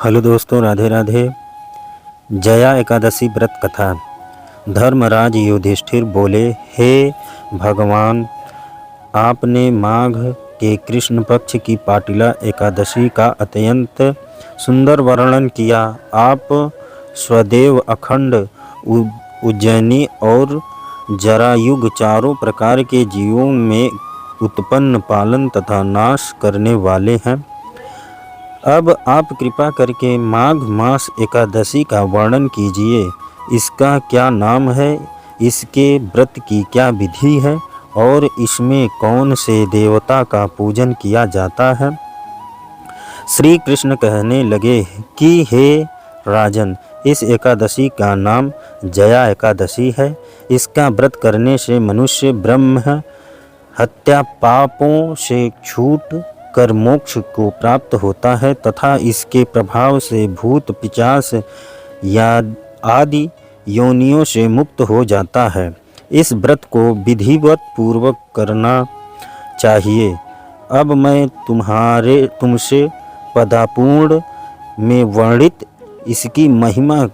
Hello दोस्तों, राधे राधे। जया एकादशी व्रत कथा। धर्मराज युधिष्ठिर बोले, हे भगवान, आपने माघ के कृष्ण पक्ष की पाटिला एकादशी का अत्यंत सुंदर वर्णन किया। आप स्वदेव, अखंड, उज्जैनी और जरायुग चारों प्रकार के जीवों में उत्पन्न, पालन तथा नाश करने वाले हैं। अब आप कृपा करके माघ मास एकादशी का वर्णन कीजिए। इसका क्या नाम है, इसके व्रत की क्या विधि है और इसमें कौन से देवता का पूजन किया जाता है। श्री कृष्ण कहने लगे कि हे राजन, इस एकादशी का नाम जया एकादशी है। इसका व्रत करने से मनुष्य ब्रह्म हत्या पापों से छूट कर मोक्ष को प्राप्त होता है तथा इसके प्रभाव से भूत, पिशाच या आदि योनियों से मुक्त हो जाता है। इस व्रत को विधिवत पूर्वक करना चाहिए। अब मैं तुमसे पदापूर्ण में वर्णित इसकी महिमा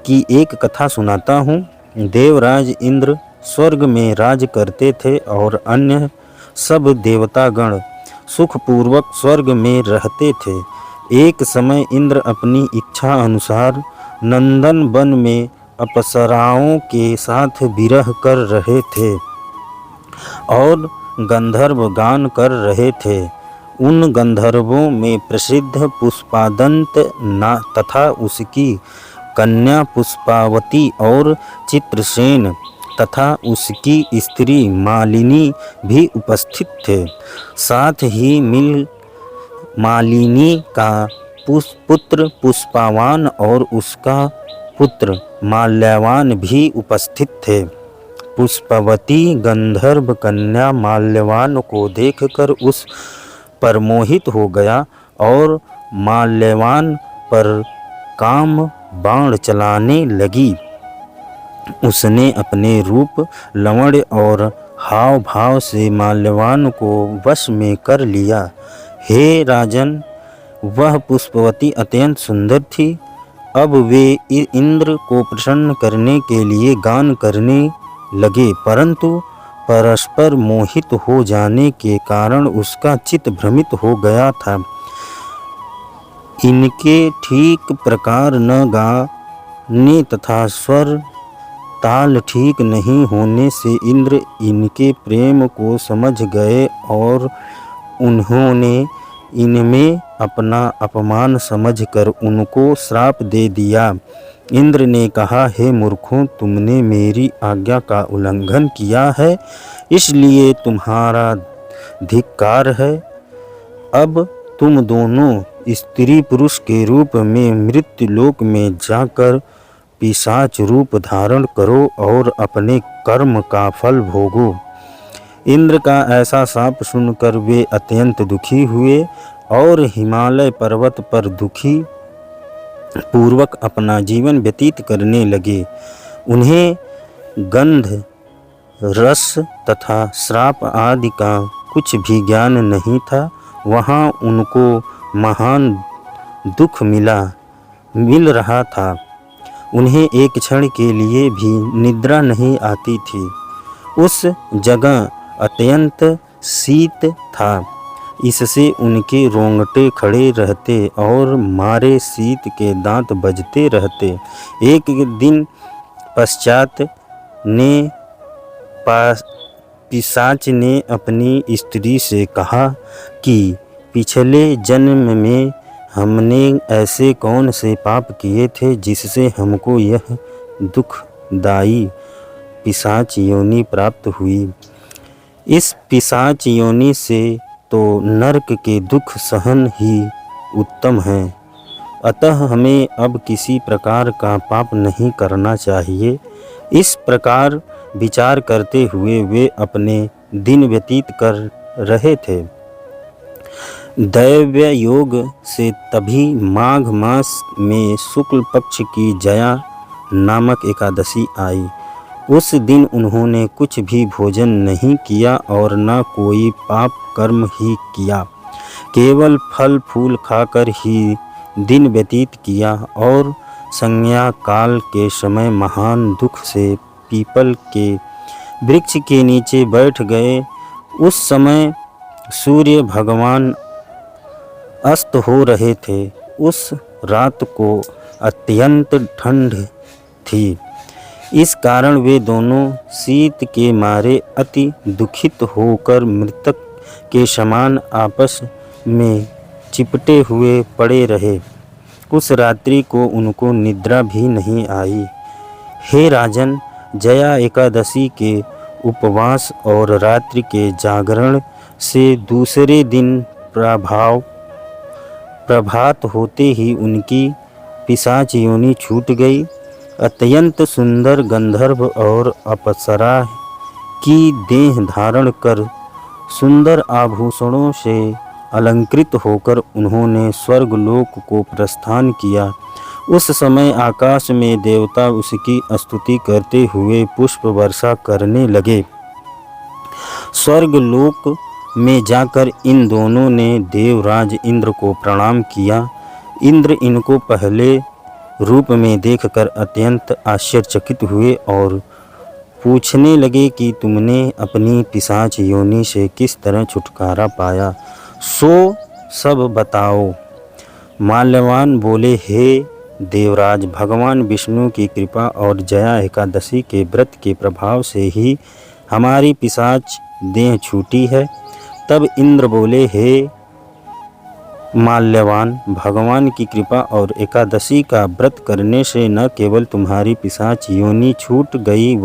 की एक कथा सुनाता हूँ। देवराज इंद्र स्वर्ग में राज करते थे और अन्य सब देवतागण सुखपूर्वक स्वर्ग में रहते थे। एक समय इंद्र अपनी इच्छा अनुसार नंदन वन में अप्सराओं के साथ विरह कर रहे थे और गंधर्व गान कर रहे थे। उन गंधर्वों में प्रसिद्ध पुष्पादंत तथा उसकी कन्या पुष्पावती और चित्रसेन तथा उसकी स्त्री मालिनी भी उपस्थित थे। साथ ही मालिनी का पुत्र पुष्पवान और उसका पुत्र माल्यवान भी उपस्थित थे। पुष्पवती गंधर्व कन्या माल्यवान को देखकर उस पर मोहित हो गया और माल्यवान पर काम बाण चलाने लगी। उसने अपने रूप, लवण और हाव भाव से माल्यवान को वश में कर लिया। हे राजन, वह पुष्पवती अत्यंत सुंदर थी। अब वे इंद्र को प्रसन्न करने के लिए गान करने लगे, परंतु परस्पर मोहित हो जाने के कारण उसका चित्त भ्रमित हो गया था। इनके ठीक प्रकार न गाने तथा स्वर ताल ठीक नहीं होने से इंद्र इनके प्रेम को समझ गए और उन्होंने इनमें अपना अपमान समझकर उनको श्राप दे दिया। इंद्र ने कहा, हे मूर्खों, तुमने मेरी आज्ञा का उल्लंघन किया है, इसलिए तुम्हारा धिक्कार है। अब तुम दोनों स्त्री पुरुष के रूप में मृत्युलोक में जाकर पिशाच रूप धारण करो और अपने कर्म का फल भोगो। इंद्र का ऐसा शाप सुनकर वे अत्यंत दुखी हुए और हिमालय पर्वत पर दुखी पूर्वक अपना जीवन व्यतीत करने लगे। उन्हें गंध, रस तथा श्राप आदि का कुछ भी ज्ञान नहीं था। वहाँ उनको महान दुख मिल रहा था। उन्हें एक क्षण के लिए भी निद्रा नहीं आती थी। उस जगह अत्यंत शीत था, इससे उनके रोंगटे खड़े रहते और मारे शीत के दांत बजते रहते। एक दिन पश्चात पिशाच ने अपनी स्त्री से कहा कि पिछले जन्म में हमने ऐसे कौन से पाप किए थे जिससे हमको यह दुखदायी पिशाच योनि प्राप्त हुई। इस पिशाच योनि से तो नरक के दुख सहन ही उत्तम है। अतः हमें अब किसी प्रकार का पाप नहीं करना चाहिए। इस प्रकार विचार करते हुए वे अपने दिन व्यतीत कर रहे थे। दैव्य योग से तभी माघ मास में शुक्ल पक्ष की जया नामक एकादशी आई। उस दिन उन्होंने कुछ भी भोजन नहीं किया और न कोई पाप कर्म ही किया। केवल फल फूल खाकर ही दिन व्यतीत किया और संध्या काल के समय महान दुख से पीपल के वृक्ष के नीचे बैठ गए। उस समय सूर्य भगवान अस्त हो रहे थे। उस रात को अत्यंत ठंड थी। इस कारण वे दोनों शीत के मारे अति दुखित होकर मृतक के समान आपस में चिपटे हुए पड़े रहे। उस रात्रि को उनको निद्रा भी नहीं आई। हे राजन, जया एकादशी के उपवास और रात्रि के जागरण से दूसरे दिन प्रभात होते ही उनकी पिशाच योनि छूट गई। अत्यंत सुंदर गंधर्व और अप्सरा की देह धारण कर सुंदर आभूषणों से अलंकृत होकर उन्होंने स्वर्गलोक को प्रस्थान किया। उस समय आकाश में देवता उसकी स्तुति करते हुए पुष्प वर्षा करने लगे। स्वर्गलोक में जाकर इन दोनों ने देवराज इंद्र को प्रणाम किया। इंद्र इनको पहले रूप में देखकर अत्यंत आश्चर्यचकित हुए और पूछने लगे कि तुमने अपनी पिशाच योनि से किस तरह छुटकारा पाया, सो सब बताओ। माल्यवान बोले, हे देवराज, भगवान विष्णु की कृपा और जया एकादशी के व्रत के प्रभाव से ही हमारी पिशाच देह छूटी है। तब इंद्र बोले, हे माल्यवान, भगवान की कृपा और एकादशी का व्रत करने से न केवल तुम्हारी पिशाच योनि छूट गई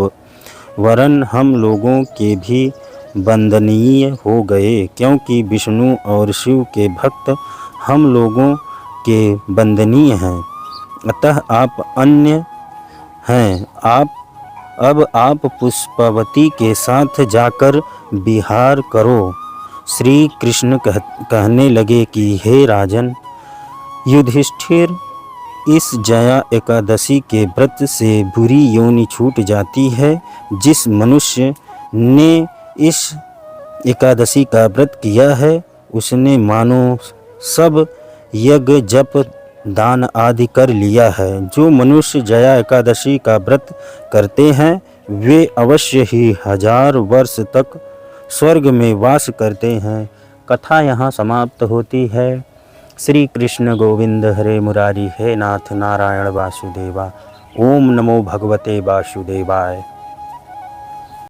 वरन हम लोगों के भी वंदनीय हो गए, क्योंकि विष्णु और शिव के भक्त हम लोगों के वंदनीय हैं। अतः आप अन्य हैं। अब पुष्पवती के साथ जाकर विहार करो। श्री कृष्ण कहने लगे कि हे राजन युधिष्ठिर, इस जया एकादशी के व्रत से बुरी योनि छूट जाती है। जिस मनुष्य ने इस एकादशी का व्रत किया है उसने मानो सब यज्ञ जप दान आदि कर लिया है। जो मनुष्य जया एकादशी का व्रत करते हैं वे अवश्य ही 1000 वर्ष तक स्वर्ग में वास करते हैं। कथा यहाँ समाप्त होती है। श्री कृष्ण गोविंद हरे मुरारी, हे नाथ नारायण वासुदेवा। ओम नमो भगवते वासुदेवाय।